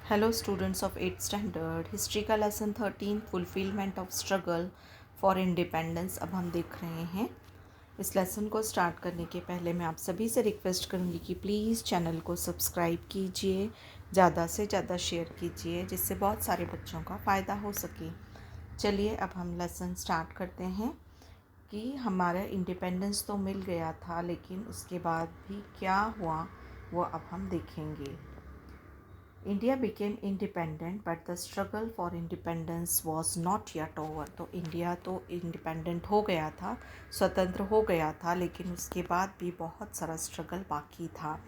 Hello students of 8th standard, history का lesson 13 fulfilment of struggle for independence अब हम देख रहे हैं। इस लेसन को स्टार्ट करने के पहले मैं आप सभी से रिक्वेस्ट करूंगी कि प्लीज़ चैनल को सब्सक्राइब कीजिए, ज़्यादा से ज़्यादा शेयर कीजिए, जिससे बहुत सारे बच्चों का फ़ायदा हो सके। चलिए अब हम लेसन स्टार्ट करते हैं कि हमारा इंडिपेंडेंस तो मिल गया था, लेकिन उसके बाद भी क्या हुआ वो अब हम देखेंगे। India became independent but the struggle for independence was not yet over. तो इंडिया तो इंडिपेंडेंट हो गया था, स्वतंत्र हो गया था, लेकिन उसके बाद भी बहुत सारा स्ट्रगल बाकी था।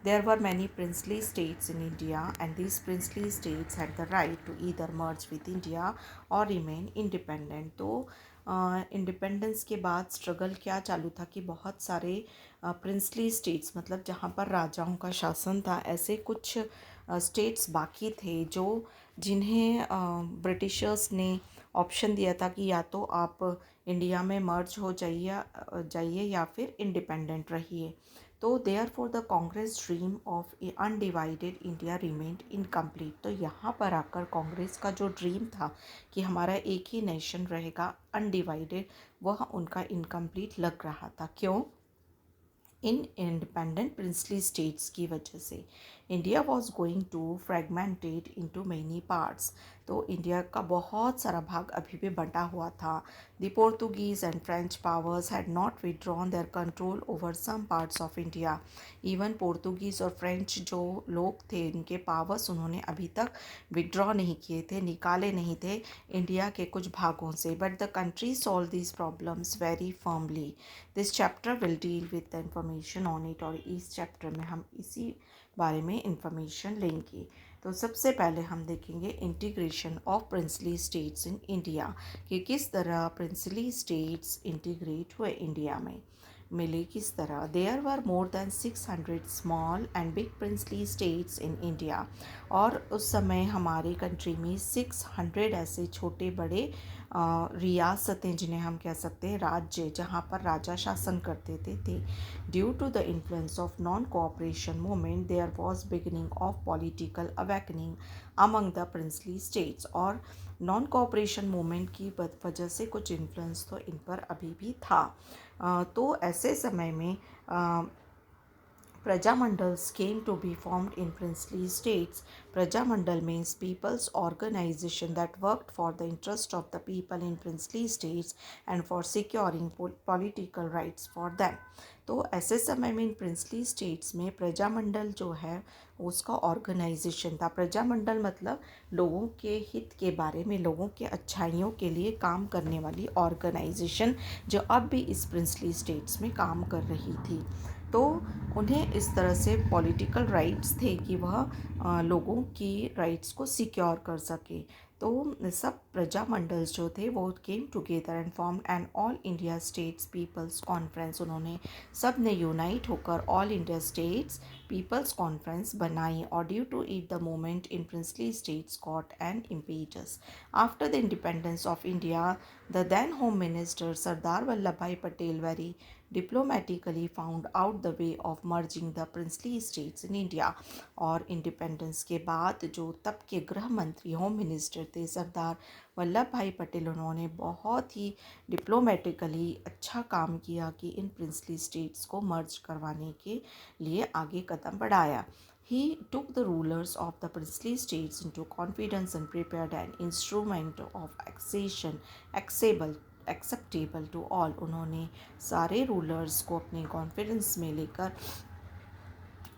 There were many princely states in India and these princely states had the right to either merge with India और रिमेन इंडिपेंडेंट। तो इंडिपेंडेंस के बाद स्ट्रगल क्या चालू था कि बहुत सारे प्रिंसली स्टेट्स, मतलब जहाँ पर राजाओं का शासन था, ऐसे कुछ स्टेट्स बाकी थे जो जिन्हें ब्रिटिशर्स ने ऑप्शन दिया था कि या तो आप इंडिया में मर्ज हो जाइए या फिर इंडिपेंडेंट रहिए। तो therefore the Congress dream of a undivided India remained incomplete. तो यहाँ पर आकर कांग्रेस का जो ड्रीम था कि हमारा एक ही नेशन रहेगा अनडिवाइडेड, वह उनका इनकम्प्लीट लग रहा था। क्यों? इन इंडिपेंडेंट प्रिंसली स्टेट्स की वजह से India was going to fragmented into many parts. तो इंडिया का बहुत सारा भाग अभी भी बंटा हुआ था। The Portuguese and French powers had not withdrawn their control over some parts of India. Even Portuguese और फ्रेंच जो लोग थे, इनके पावर्स उन्होंने अभी तक विड्रॉ नहीं किए थे, निकाले नहीं थे इंडिया के कुछ भागों से। But the country solve these problems very firmly. This chapter will deal with the information on it. और इस चैप्टर में हम इसी बारे में इंफॉर्मेशन लेंगे। तो सबसे पहले हम देखेंगे integration of princely states in India, कि किस तरह प्रिंसली स्टेट्स इंटीग्रेट हुए इंडिया में, मिले किस तरह। There were more than 600 small and big princely states in India. और उस समय हमारे कंट्री में 600 ऐसे छोटे बड़े रियासतें, जिन्हें हम कह सकते हैं राज्य, जहाँ पर राजा शासन करते थे। Due to the influence of non cooperation movement there was beginning of political awakening among the princely states. और नॉन कोऑपरेशन मूवमेंट की वजह से कुछ इन्फ्लुएंस तो इन पर अभी भी था। तो ऐसे समय में Prajamandals came to be formed in princely states. Prajamandal means people's organization that worked for the interest of the people in princely states and for securing political rights for them. तो ऐसे समय में इन प्रिंसली स्टेट्स में प्रजामंडल जो है उसका organisation था। प्रजामंडल मतलब लोगों के हित के बारे में, लोगों के अच्छाइयों के लिए काम करने वाली ऑर्गेनाइजेशन, जो अब भी इस प्रिंसली स्टेट्स में काम कर रही थी। तो उन्हें इस तरह से पॉलिटिकल राइट्स थे कि वह लोगों की राइट्स को सिक्योर कर सके। तो सब प्रजामंडल्स जो थे वो came together and form an All India States People's Conference. उन्होंने सब ने यूनाइट होकर All India States People's Conference बनाई। और due to it the movement in princely states got an impetus. After the independence of India, the then home minister Sardar Vallabhbhai Patel very diplomatically found out the way of merging the princely states in India। और independence के बाद जो तब के गृह मंत्री, home minister थे सरदार Vallabhbhai Patel, उन्होंने बहुत ही डिप्लोमेटिकली अच्छा काम किया कि इन प्रिंसली स्टेट्स को मर्ज करवाने के लिए आगे कदम बढ़ाया। He took the rulers of the princely states into confidence and prepared an instrument of accession acceptable to all। उन्होंने सारे रूलर्स को अपने कॉन्फिडेंस में लेकर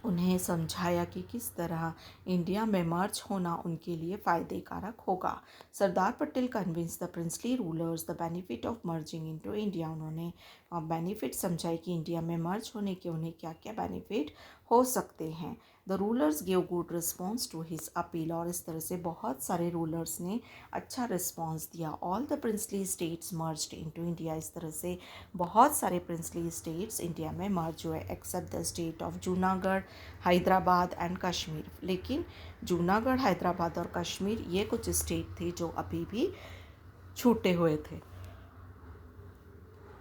उन्हें समझाया कि किस तरह इंडिया में मर्ज होना उनके लिए फ़ायदे कारक होगा। Sardar Patel convince the princely rulers the benefit of merging into India. उन्होंने बेनिफिट समझाए कि इंडिया में मर्ज होने के उन्हें क्या क्या बेनिफिट हो सकते हैं। The rulers give good response to his appeal. और इस तरह से बहुत सारे रूलर्स ने अच्छा रिस्पॉन्स दिया। All the princely states merged into India. इस तरह से बहुत सारे प्रिंसली स्टेट्स इंडिया में मर्ज हुए, except the state of Junagadh, Hyderabad and Kashmir. लेकिन जूनागढ़, हैदराबाद और कश्मीर ये कुछ स्टेट थे जो अभी भी छूटे हुए थे।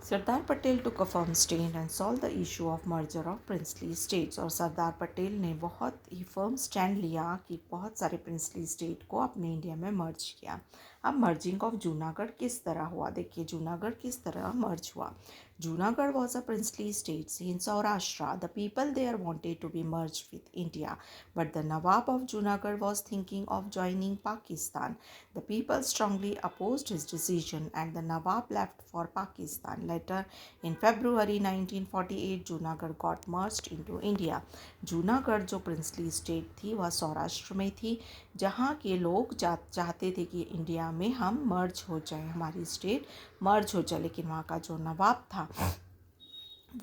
Sardar Patel took a firm stand and solved the issue of merger of princely states। और सरदार पटेल ने बहुत ही फर्म स्टैंड लिया कि बहुत सारे प्रिंसली स्टेट को अपने इंडिया में मर्ज किया। अब मर्जिंग ऑफ जूनागढ़ किस तरह हुआ, देखिए जूनागढ़ किस तरह मर्ज हुआ। Junagadh was a princely state in Saurashtra. The people there wanted to be merged with India, but the Nawab of Junagadh was thinking of joining Pakistan. The people strongly opposed his decision and the Nawab left for Pakistan. Later, in February 1948, Junagadh got merged into India. Junagadh जो princely state थी वह सौराष्ट्र में थी, जहाँ के लोग चाहते थे कि इंडिया में हम मर्ज हो जाए, हमारी स्टेट मर्ज हो जाए। लेकिन वहाँ का जो नवाब था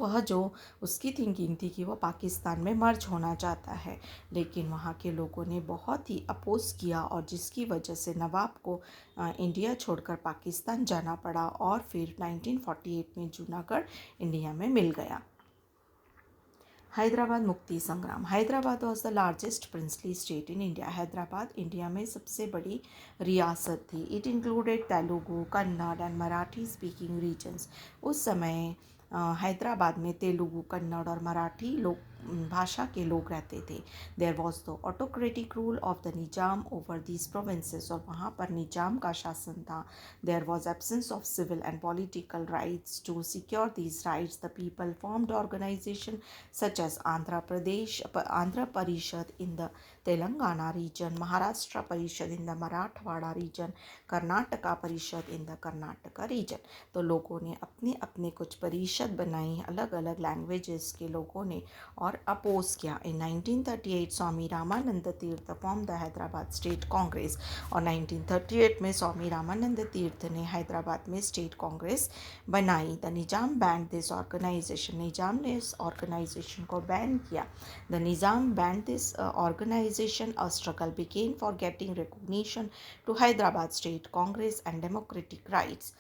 वह जो उसकी थिंकिंग थी कि वह पाकिस्तान में मर्ज होना चाहता है, लेकिन वहाँ के लोगों ने बहुत ही अपोज किया और जिसकी वजह से नवाब को इंडिया छोड़कर पाकिस्तान जाना पड़ा और फिर 1948 में जूनागढ़ इंडिया में मिल गया। हैदराबाद मुक्ति संग्राम। Hyderabad was the largest princely state in India. Hyderabad India में सबसे बड़ी रियासत थी। It included Telugu, Kannada and Marathi speaking regions. उस समय हैदराबाद में तेलुगु, कन्नड़ और मराठी लोग भाषा के लोग रहते थे। There was the autocratic rule of the Nizam over these provinces. और वहाँ पर निजाम का शासन था। There was absence of civil and political rights. To secure these rights the people formed organization such as Andhra Parishad in the Telangana region, Maharashtra Parishad in the Marathwada region, Karnataka Parishad in the Karnataka region। तो लोगों ने अपने अपने कुछ परिषद बनाई अलग अलग लैंग्वेजेस के लोगों ने और अपोज किया। इन 1938 स्वामी रामानंद तीर्थ form the Hyderabad state Congress. और 1938 में स्वामी रामानंद तीर्थ ने हैदराबाद में स्टेट कांग्रेस बनाई। The Nizam banned this organisation. Nizam ने इस ऑर्गेनाइजेशन को बैन किया। The Nizam banned this organisation. A struggle began for getting recognition to Hyderabad state congress and democratic rights.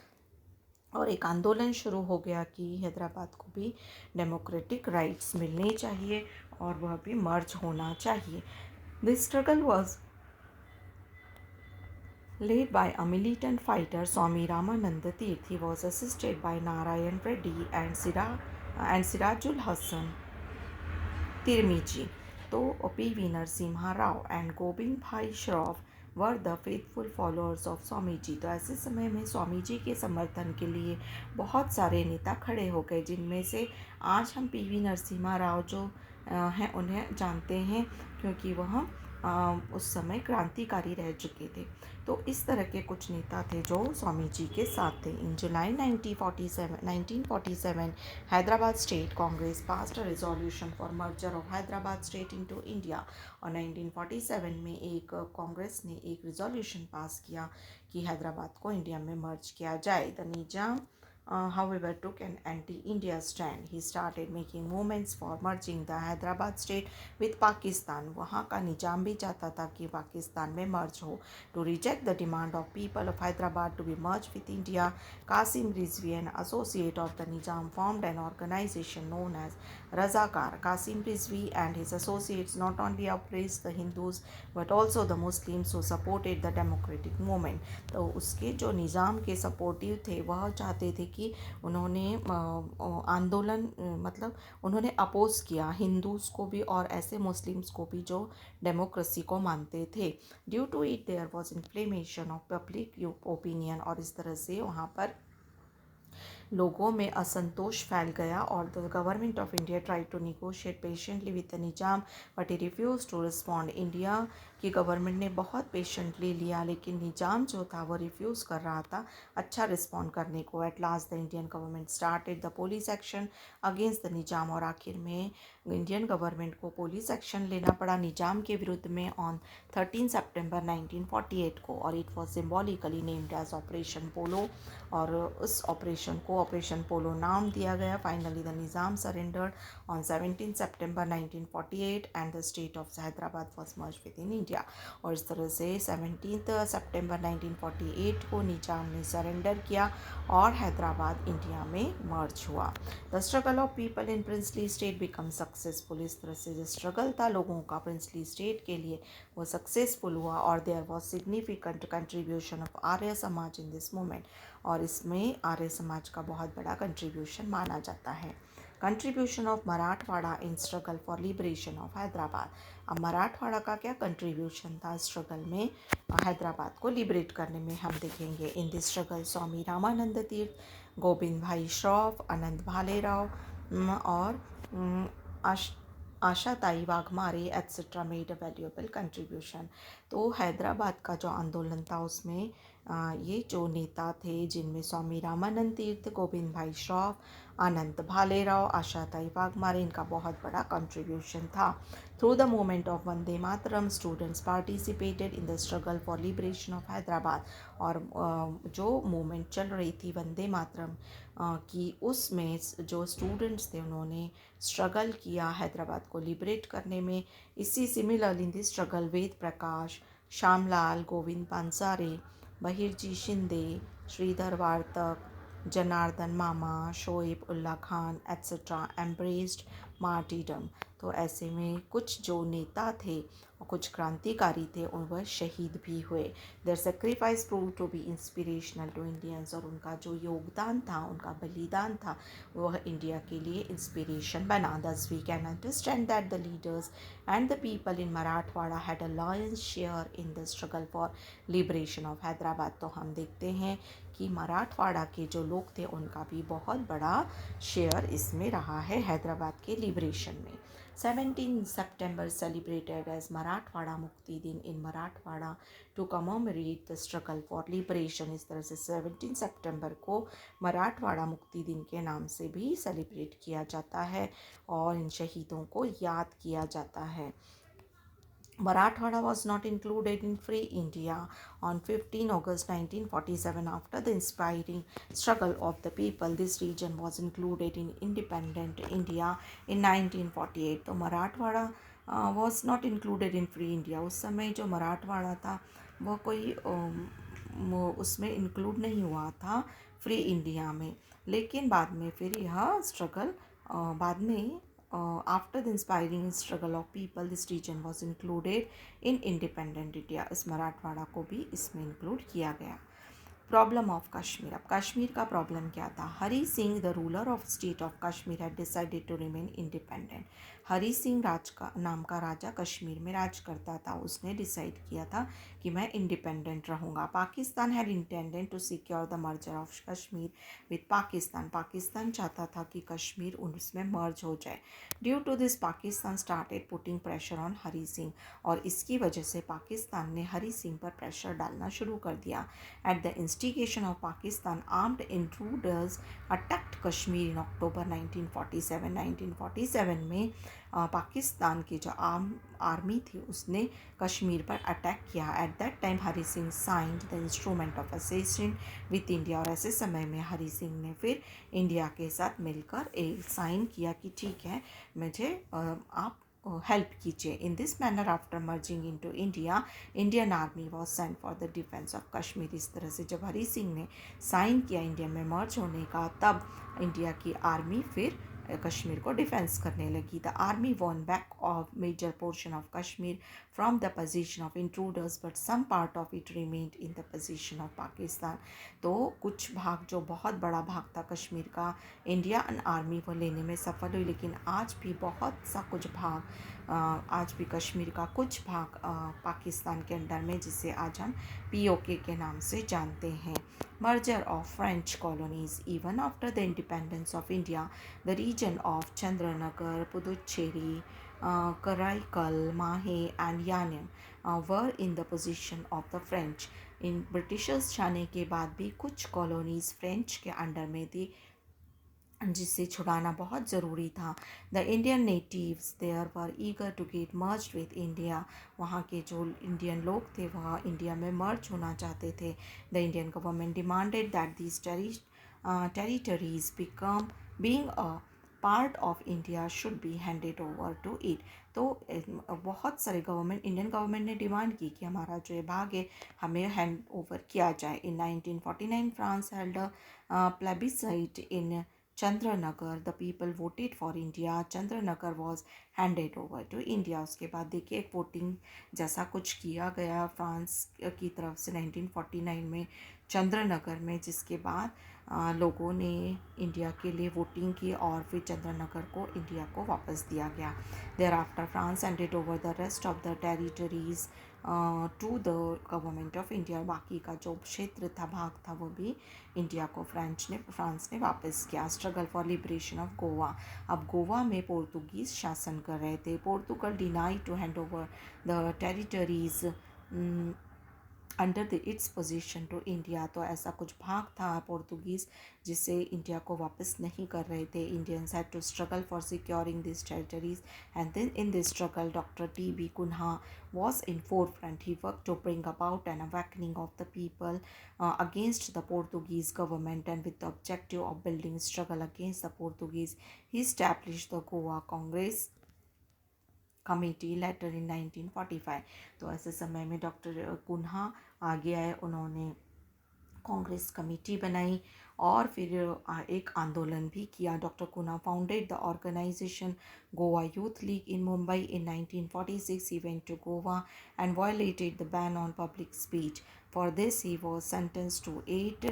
और एक आंदोलन शुरू हो गया कि हैदराबाद को भी डेमोक्रेटिक राइट्स मिलने चाहिए और वह भी मर्ज होना चाहिए। This struggle was led by a militant fighter Swami Ramananda Tirth. He was assisted by Narayan Reddy and Sirajul Hassan Tirmiji. तो P.V. Narasimha Rao and Gobind Bhai Shroff were the faithful followers of Swami ji. तो ऐसे समय में स्वामी जी के समर्थन के लिए बहुत सारे नेता खड़े हो गए, जिनमें से आज हम पी.वी. नरसिम्हा राव जो हैं उन्हें जानते हैं क्योंकि वह उस समय क्रांतिकारी रह चुके थे। तो इस तरह के कुछ नेता थे जो स्वामी जी के साथ थे। इन जुलाई 1947 Hyderabad state Congress passed a resolution for merger of Hyderabad state into India. और 1947 में एक कांग्रेस ने एक रिजोल्यूशन पास किया कि हैदराबाद को इंडिया में मर्ज किया जाए। The Nizam however took an anti-India stand. He started making movements for merging the Hyderabad state with Pakistan. वहाँ का निजाम भी चाहता था कि पाकिस्तान में मर्ज हो। To reject the demand of people of Hyderabad to be merged with India, Qasim Rizvi, an associate of the Nizam, formed an organization known as Razakar. Qasim Rizvi and his associates not only oppressed the Hindus but also the Muslims who supported the democratic movement. तो उसके जो निज़ाम के supportive थे वह चाहते थे कि उन्होंने आंदोलन मतलब उन्होंने अपोज किया हिंदूज़ को भी और ऐसे मुस्लिम्स को भी जो डेमोक्रेसी को मानते थे। Due to it there was inflammation of public opinion. और इस तरह से वहाँ पर लोगों में असंतोष फैल गया और the government of India try to negotiate patiently with the Nizam but he refuse to respond. India की गवर्नमेंट ने बहुत पेशेंटली लिया लेकिन निजाम जो था वो रिफ्यूज़ कर रहा था अच्छा रिस्पॉन्ड करने को। At last the Indian government started the police action against the Nizam. और आखिर में इंडियन गवर्नमेंट को पुलिस एक्शन लेना पड़ा निजाम के विरुद्ध में ऑन 13 सितंबर 1948 को। और it was symbolically named as operation polo. और उस ऑपरेशन को ऑपरेशन पोलो नाम दिया गया। Finally the Nizam surrendered on 17 September 1948 and the state of Hyderabad was merged within India. India. और इस तरह से 17 सितंबर 1948 को निजाम ने सरेंडर किया और हैदराबाद इंडिया में मर्ज हुआ। The struggle of people in princely state become successful. इस तरह से जो स्ट्रगल था लोगों का प्रिंसली स्टेट के लिए वो सक्सेसफुल हुआ। और there was significant contribution of Arya Samaj in this movement. और इसमें आर्य समाज का बहुत बड़ा कंट्रीब्यूशन माना जाता है। Contribution of Marathwada in struggle for liberation of Hyderabad. अब मराठवाड़ा का क्या कंट्रीब्यूशन था स्ट्रगल में हैदराबाद को लिबरेट करने में, हम देखेंगे। इन दिस स्ट्रगल स्वामी रामानंद तीर्थ, गोविंद भाई श्रॉफ, आनंद भालेराव और आशाताई Waghmare etcetera made a valuable contribution. तो हैदराबाद का जो आंदोलन था उसमें ये जो नेता थे जिनमें स्वामी रामानंद तीर्थ, गोविंद भाई श्रॉफ, आनंद भालेराव, आशाताई वाघमारे, इनका बहुत बड़ा कंट्रीब्यूशन था। Through the movement of Vande Mataram students participated in the struggle for liberation of Hyderabad. और जो मूवमेंट चल रही थी वंदे मातरम की, उसमें जो स्टूडेंट्स थे उन्होंने स्ट्रगल किया हैदराबाद को लिबरेट करने में। इसी similarly in this struggle Ved Prakash, Shyamlal, Govind Pansare, Bahirji Shinde, Shridhar Vartak, Janardan Mama, Shoaib Ulla Khan etcetera embraced martyrdom. तो ऐसे में कुछ जो नेता थे और कुछ क्रांतिकारी थे और वह शहीद भी हुए। Their sacrifice prove to be inspirational to Indians. और उनका जो योगदान था, उनका बलिदान था, वह इंडिया के लिए इंस्पिरेशन बना। Thus we can understand that the leaders and the people in Marathwada had a lion's share in the struggle for liberation of Hyderabad. तो हम देखते हैं कि मराठवाड़ा के जो लोग थे उनका भी बहुत बड़ा शेयर इसमें रहा है हैदराबाद के लिबरेशन में। 17 सितंबर celebrated as Marathwada Mukti Din in Marathwada to commemorate the struggle for liberation. इस तरह से 17 सितंबर को मराठवाड़ा मुक्ति दिन के नाम से भी सेलिब्रेट किया जाता है और इन शहीदों को याद किया जाता है। Marathwada was not included in Free India on 15 August 1947. After the inspiring struggle of the people, this region was included in independent India in 1948. तो Marathwada was not included in Free India. उस समय जो मराठवाड़ा था वो कोई उसमें इंक्लूड नहीं हुआ था फ्री इंडिया में, लेकिन बाद में फिर यह स्ट्रगल बाद में after the inspiring struggle of people, this region was included in independent India. इस मराठवाड़ा को भी इसमें इंक्लूड किया गया। Problem of Kashmir. अब कश्मीर का प्रॉब्लम क्या था? Hari Singh the ruler of state of Kashmir had decided to remain independent. Hari Singh नाम का राजा कश्मीर में राज करता था। उसने डिसाइड किया था कि मैं इंडिपेंडेंट रहूँगा। Pakistan had intended to secure the merger of Kashmir with Pakistan. Pakistan चाहता था कि कश्मीर उसमें मर्ज हो जाए। Due to this Pakistan started putting pressure on Hari Singh. और इसकी वजह से पाकिस्तान ने हरी सिंह पर प्रेशर डालना शुरू कर दिया। At the instigation of Pakistan, armed intruders attacked Kashmir in October 1947. 1947 में पाकिस्तान की जो आर्मी थी उसने कश्मीर पर अटैक किया। At that time Hari Singh signed the instrument of assassin with India. और ऐसे समय में हरी सिंह ने फिर इंडिया के साथ मिलकर एक साइन किया कि ठीक है, मुझे आप हेल्प कीजिए। In this manner after merging into India, Indian army was sent for the defence of Kashmir. इस तरह से जब हरी सिंह ने साइन किया इंडिया में मर्ज होने का, तब इंडिया की आर्मी फिर कश्मीर को डिफेंस करने लगी। The army won back of major portion of Kashmir from the position of intruders, but some part of it remained in the position of Pakistan. तो कुछ भाग, जो बहुत बड़ा भाग था कश्मीर का, इंडियन आर्मी वो लेने में सफल हुई, लेकिन आज भी बहुत सा कुछ भाग, आज भी कश्मीर का कुछ भाग पाकिस्तान के अंडर में, जिसे आज हम POK के नाम से जानते हैं। Merger of French colonies. Even after the independence of India, the region of Chandranagar, Puducherry, Karaikal, Mahe and Yanem were in the possession of the French. In Britishers जाने के बाद भी कुछ कॉलोनीज़ फ्रेंच के अंडर में थी, जिसे छुड़ाना बहुत ज़रूरी था। The Indian natives there were eager to get merge with India. वहाँ के जो इंडियन लोग थे वह इंडिया में मर्ज होना चाहते थे। The Indian government demanded that these territories become being a part of India should be handed over to it. तो बहुत सारे गवर्नमेंट, इंडियन गवर्नमेंट ने डिमांड की कि हमारा जो ये भाग है हमें हैंड ओवर किया जाए। In 1949 France held a plebiscite in Chandranagar, the people voted for India, Chandranagar was handed over to India. उसके बाद देखिए एक वोटिंग जैसा कुछ किया गया फ्रांस की तरफ से 1949 में चंद्रनगर में, जिसके बाद लोगों ने इंडिया के लिए वोटिंग की और फिर चंद्रनगर को इंडिया को वापस दिया गया। Thereafter France handed over the rest of the territories to the government of India. बाकी का जो क्षेत्र था, भाग था, वो भी इंडिया को फ्रांस ने वापस किया। Struggle for liberation of Goa. अब गोवा में पोर्तुगीज़ शासन कर रहे थे। Portugal deny to hand over the territories under the its position to India. तो ऐसा कुछ भाग था पोर्तुगीज़ जिसे इंडिया को वापस नहीं कर रहे थे। Indians had to struggle for securing this territories and then in this struggle doctor T B. Cunha was in forefront. He worked to bring about an awakening of the people against the Portuguese government, and with the objective of building struggle against the Portuguese, he established the Goa Congress committee later in 1945। तो ऐसे समय में doctor Cunha आगे आए, उन्होंने Congress committee बनाई और फिर एक आंदोलन भी किया। Doctor Cunha founded the organization Goa youth league in Mumbai in 1946। He went to Goa and violated the ban on public speech. For this he was sentenced to 8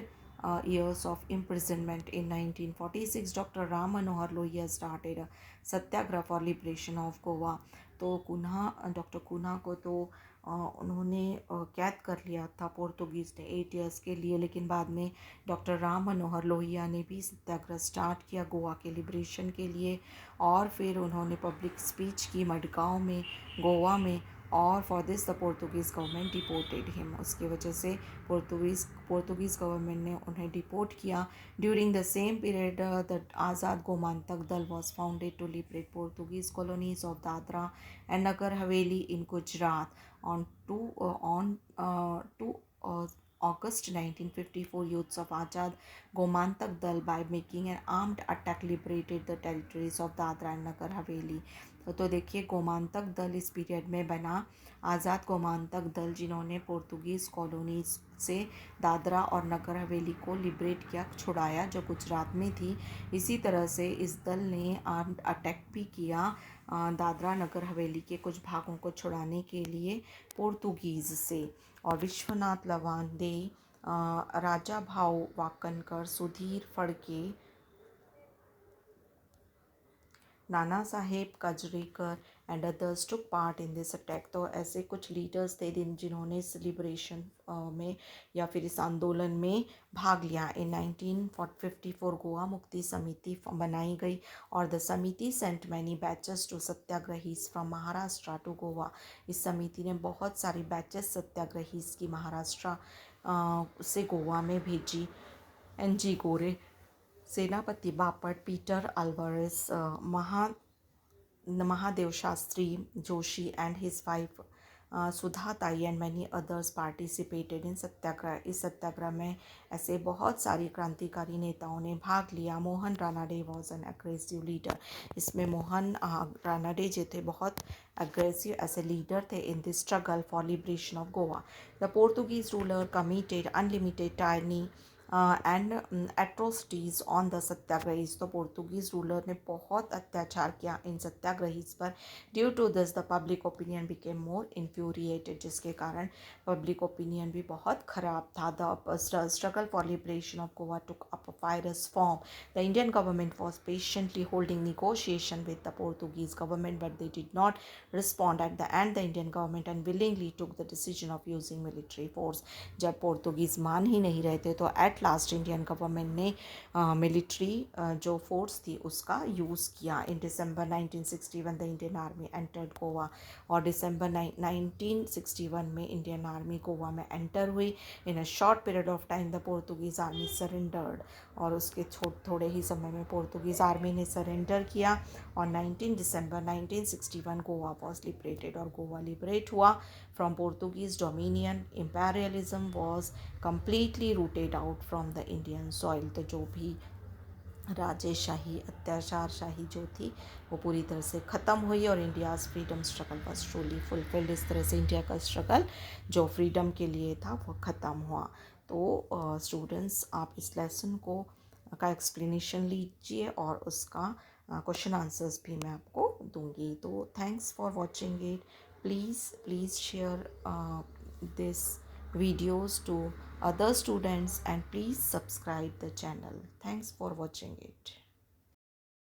years of imprisonment. In 1946, Dr. Ram Manohar Lohia started a Satyagraha for liberation of Goa. तो doctor Cunha को तो उन्होंने कैद कर लिया था Portuguese ने 8 years के लिए, लेकिन बाद में डॉक्टर राम मनोहर लोहिया ने भी सत्याग्रह स्टार्ट किया गोवा के लिबरेशन के लिए। और फिर उन्होंने पब्लिक स्पीच की मडगांव में, गोवा में, और for this the Portuguese government deported him. उसकी वजह से पोर्तुगीज़ गवर्नमेंट ने उन्हें डिपोर्ट किया। During the same period the Azad Gomantak Dal was founded to liberate Portuguese colonies of Dadra and Nagar Haveli in Gujarat. On 2 August 1954, youths of Azad Gomantak Dal, by making an armed attack, liberated the territories of Dadra and Nagar Haveli। तो देखिए गोमांतक दल इस period में बना, आज़ाद गोमांतक दल, जिन्होंने Portuguese colonies से दादरा और नगर हवेली को लिबरेट किया, छुड़ाया, जो गुजरात में थी। इसी तरह से इस दल ने आर्म्ड अटैक भी किया दादरा नगर हवेली के कुछ भागों को छुड़ाने के लिए पोर्तुगीज़ से। और विश्वनाथ लवांदे, राजा भाऊ Wakankar, Sudhir Phadke, Nana Saheb Kajrekar and others took part in this attack. तो ऐसे कुछ लीडर्स थे जिन्होंने इस लिबरेशन में या फिर इस आंदोलन में भाग लिया। इन 1954 गोवा मुक्ति समिति बनाई गई और the Samiti sent many batches to satyagrahis from Maharashtra to Goa. इस समिति ने बहुत सारी बैचेस सत्याग्रहीज की महाराष्ट्र से गोवा में भेजी। NG Gore, Senapati Bapat, Peter Alvares, Mahadev Shastri Joshi and his wife Sudha Tai and many others participated in satyagraha. इस सत्याग्रह में ऐसे बहुत सारी क्रांतिकारी नेताओं ने भाग लिया। Mohan Ranade was an aggressive leader. इसमें मोहन रानाडे जो थे बहुत अग्रेसिव ऐसे लीडर थे in this struggle for liberation of Goa. The Portuguese ruler committed unlimited tyranny and atrocities on the satyagrahis. तो पोर्तुगीज़ रूलर ने बहुत अत्याचार किया इन सत्याग्रहीज पर। Due to this the public opinion became more infuriated, जिसके कारण पब्लिक ओपिनियन भी बहुत ख़राब था। The struggle for liberation of Goa took up a fierce form. The Indian government was patiently holding negotiation with the Portuguese government, but they did not respond. At the end the Indian government unwillingly took the decision of using military force. जब Portuguese मान ही नहीं रहे थे तो at last Indian government ने military जो force थी उसका यूज़ किया। इन दिसंबर 1961 the Indian army entered Goa. और दिसंबर 1961 में इंडियन आर्मी गोवा में एंटर हुई। In a short period of time the Portuguese army surrendered. और उसके थोड़े ही समय में पोर्तुगीज़ आर्मी ने सरेंडर किया और 19 दिसंबर 1961 गोवा वॉज लिबरेटेड। और गोवा लिबरेट हुआ from Portuguese dominion. Imperialism was completely rooted out from the Indian soil। तो जो भी राजेशाही अत्याचारशाही जो थी वो पूरी तरह से ख़त्म हुई और India's freedom struggle was truly fulfilled. इस तरह से इंडिया का स्ट्रगल जो फ्रीडम के लिए था वो ख़त्म हुआ। तो स्टूडेंट्स आप इस लेसन को का एक्सप्लेनेशन लीजिए और उसका क्वेश्चन आंसर्स भी मैं आपको दूंगी। तो thanks for watching it. Please share this videos to other students and please subscribe the channel. Thanks for watching it.